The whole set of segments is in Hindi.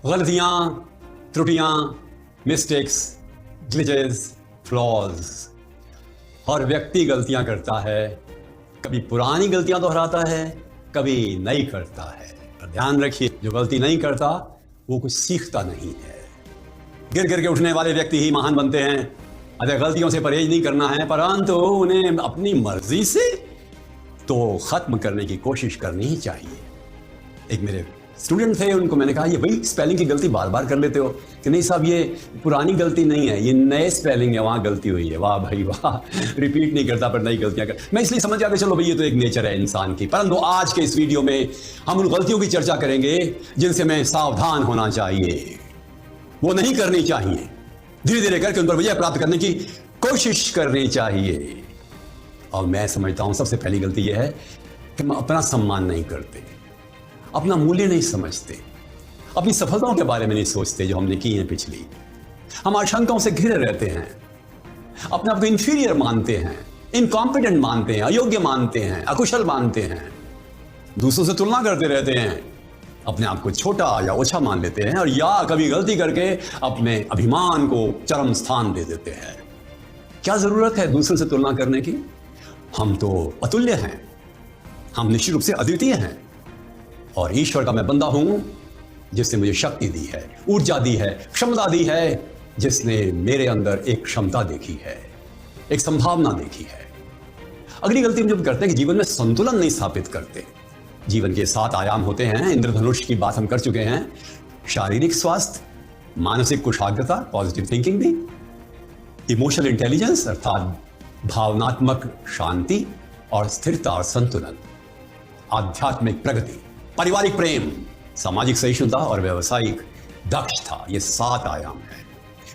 गलतियां, त्रुटियां, मिस्टेक्स, ग्लिचेस, फ्लॉज। हर व्यक्ति गलतियां करता है, कभी पुरानी गलतियां दोहराता है, कभी नई करता है। पर ध्यान रखिए, जो गलती नहीं करता वो कुछ सीखता नहीं है। गिर गिर के उठने वाले व्यक्ति ही महान बनते हैं। अगर गलतियों से परहेज नहीं करना है, परंतु उन्हें अपनी मर्जी से तो खत्म करने की कोशिश करनी ही चाहिए। एक मेरे स्टूडेंट थे, उनको मैंने कहा ये वही स्पेलिंग की गलती बार बार कर लेते हो। कि नहीं साहब, ये पुरानी गलती नहीं है, ये नए स्पेलिंग है, वहाँ गलती हुई है। वाह भाई वाह, रिपीट नहीं करता पर नई गलतियां कर। मैं इसलिए समझ जाते चलो भाई ये तो एक नेचर है इंसान की। परंतु आज के इस वीडियो में हम उन गलतियों की चर्चा करेंगे जिनसे हमें सावधान होना चाहिए, वो नहीं करनी चाहिए। धीरे धीरे करके उन पर विजय प्राप्त करने की कोशिश करनी चाहिए। और मैं समझता हूं सबसे पहली गलती यह है कि हम अपना सम्मान नहीं करते, अपना मूल्य नहीं समझते, अपनी सफलताओं के बारे में नहीं सोचते जो हमने की हैं पिछली। हम आशंकाओं से घिरे रहते हैं, अपने आप को इंफीरियर मानते हैं, इनकॉम्पिटेंट मानते हैं, अयोग्य मानते हैं, अकुशल मानते हैं, दूसरों से तुलना करते रहते हैं, अपने आप को छोटा या ओछा मान लेते हैं, और या कभी गलती करके अपने अभिमान को चरम स्थान दे देते हैं। क्या जरूरत है दूसरों से तुलना करने की? हम तो अतुल्य हैं, हम निश्चित रूप से अद्वितीय हैं, और ईश्वर का मैं बंदा हूं जिसने मुझे शक्ति दी है, ऊर्जा दी है, क्षमता दी है, जिसने मेरे अंदर एक क्षमता देखी है, एक संभावना देखी है। अगली गलती हम जब करते हैं कि जीवन में संतुलन नहीं स्थापित करते। जीवन के 7 आयाम होते हैं, इंद्रधनुष की बात हम कर चुके हैं। शारीरिक स्वास्थ्य, मानसिक कुशाग्रता, पॉजिटिव थिंकिंग भी, इमोशनल इंटेलिजेंस अर्थात भावनात्मक शांति और स्थिरता और संतुलन, आध्यात्मिक प्रगति, पारिवारिक प्रेम, सामाजिक सहिष्णुता और व्यवसायिक दक्षता। ये 7 आयाम है।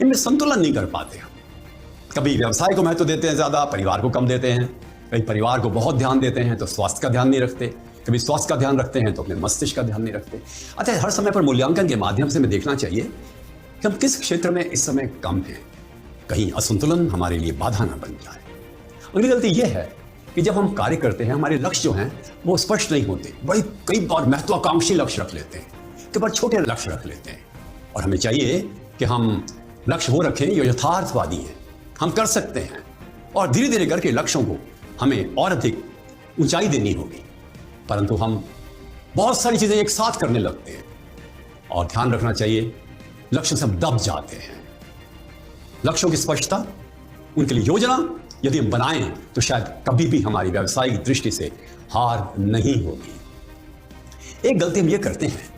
इनमें संतुलन नहीं कर पाते हम। कभी व्यवसाय को महत्व देते हैं ज्यादा, परिवार को कम देते हैं। कभी परिवार को बहुत ध्यान देते हैं तो स्वास्थ्य का ध्यान नहीं रखते। कभी स्वास्थ्य का ध्यान रखते हैं तो अपने मस्तिष्क का ध्यान नहीं रखते। अतः हर समय पर मूल्यांकन के माध्यम से हमें देखना चाहिए कि हम किस क्षेत्र में इस समय कम हैं, कहीं असंतुलन हमारे लिए बाधा ना बन जाए। अगली गलती यह है कि जब हम कार्य करते हैं, हमारे लक्ष्य जो हैं वो स्पष्ट नहीं होते। बड़ी कई बार महत्वाकांक्षी लक्ष्य रख लेते हैं, कई बार छोटे लक्ष्य रख लेते हैं। और हमें चाहिए कि हम लक्ष्य वो रखें जो यथार्थवादी हैं, हम कर सकते हैं, और धीरे धीरे करके लक्ष्यों को हमें और अधिक ऊंचाई देनी होगी। परंतु हम बहुत सारी चीजें एक साथ करने लगते हैं, और ध्यान रखना चाहिए लक्ष्य से हम दब जाते हैं। लक्ष्यों की स्पष्टता, उनके लिए योजना यदि हम बनाएं तो शायद कभी भी हमारी व्यावसायिक दृष्टि से हार नहीं होगी। एक गलती हम ये करते हैं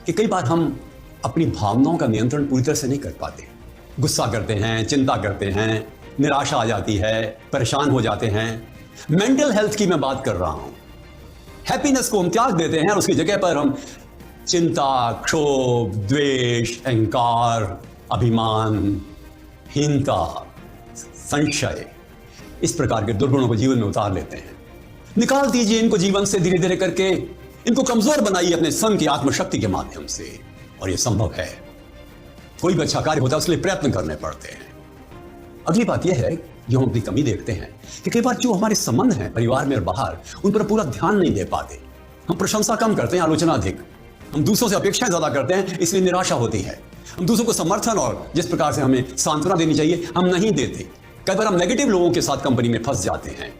कि कई बार हम अपनी भावनाओं का नियंत्रण पूरी तरह से नहीं कर पाते। गुस्सा करते हैं, चिंता करते हैं, निराशा आ जाती है, परेशान हो जाते हैं। मेंटल हेल्थ की मैं बात कर रहा हूं। हैप्पीनेस को हम त्याग देते हैं और उसकी जगह पर हम चिंता, क्षोभ, द्वेष, अहंकार, अभिमान, हीनता, संशय, इस प्रकार के दुर्गुणों को जीवन में उतार लेते हैं। निकाल दीजिए इनको जीवन से धीरे धीरे करके। इनको कमजोर बनाइए अपने स्वयं की आत्मशक्ति के माध्यम से, और यह संभव है। कोई भी अच्छा कार्य होता है उसके लिए प्रयत्न करने पड़ते हैं। अगली बात यह है, जो हम अपनी कमी देखते हैं कि कई बार जो हमारे संबंध हैं परिवार में और बाहर, उन पर पूरा ध्यान नहीं दे पाते। हम प्रशंसा कम करते हैं, आलोचना अधिक। हम दूसरों से अपेक्षाएं ज्यादा करते हैं, इसलिए निराशा होती है। हम दूसरों को समर्थन और जिस प्रकार से हमें सांत्वना देनी चाहिए हम नहीं देते। कई बार हम नेगेटिव लोगों के साथ कंपनी में फंस जाते हैं।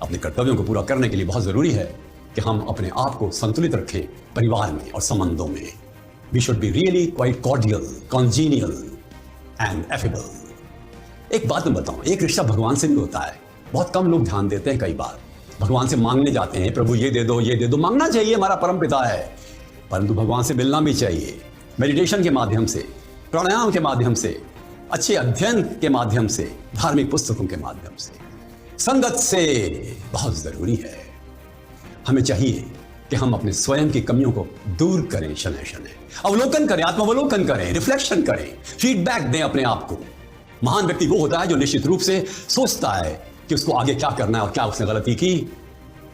अपने कर्तव्यों को पूरा करने के लिए बहुत जरूरी है कि हम अपने आप को संतुलित रखें परिवार में और संबंधों में। We should be really quite cordial, congenial and affable. एक बात मैं बताऊं, एक रिश्ता भगवान से भी होता है। बहुत कम लोग ध्यान देते हैं। कई बार भगवान से मांगने जाते हैं, प्रभु ये दे दो, ये दे दो। मांगना चाहिए, हमारा परम पिता है, परंतु भगवान से मिलना भी चाहिए। मेडिटेशन के माध्यम से, प्राणायाम के माध्यम से, अच्छे अध्ययन के माध्यम से, धार्मिक पुस्तकों के माध्यम से, संगत से बहुत जरूरी है। हमें चाहिए कि हम अपने स्वयं की कमियों को दूर करें, शनय शनय अवलोकन करें, आत्मावलोकन करें, रिफ्लेक्शन करें, फीडबैक दें अपने आप को। महान व्यक्ति वो होता है जो निश्चित रूप से सोचता है कि उसको आगे क्या करना है और क्या उसने गलती की।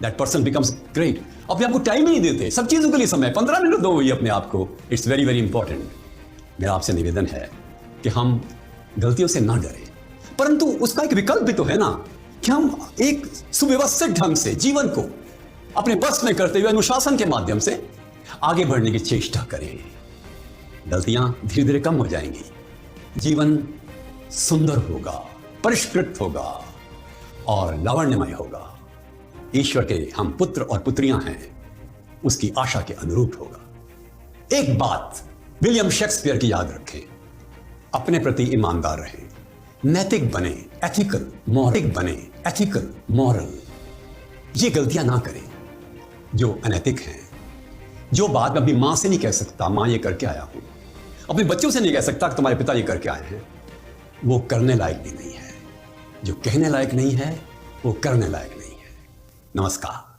That person becomes great. अपने आप को टाइम ही नहीं देते, सब चीजों के लिए समय, 15 मिनट दो ही अपने आप को। It's very very important. मेरा आपसे निवेदन है कि हम गलतियों से ना डरें, परंतु उसका एक विकल्प भी तो है ना कि हम एक सुव्यवस्थित ढंग से जीवन को अपने बस में करते हुए अनुशासन के माध्यम से आगे बढ़ने की चेष्टा करें। गलतियां धीरे धीरे कम हो जाएंगी, जीवन सुंदर होगा, परिष्कृत होगा और लावण्यमय होगा। ईश्वर के हम पुत्र और पुत्रियां हैं, उसकी आशा के अनुरूप होगा। एक बात विलियम शेक्सपियर की याद रखें, अपने प्रति ईमानदार रहें, नैतिक बने, एथिकल मॉरल बने, एथिकल मॉरल। ये गलतियां ना करें जो अनैतिक हैं, जो बात मैं अपनी मां से नहीं कह सकता, मां ये करके आया हूं, अपने बच्चों से नहीं कह सकता कि तुम्हारे पिता ये करके आए हैं, वो करने लायक भी नहीं है। जो कहने लायक नहीं है वो करने लायक नहीं है। नमस्कार।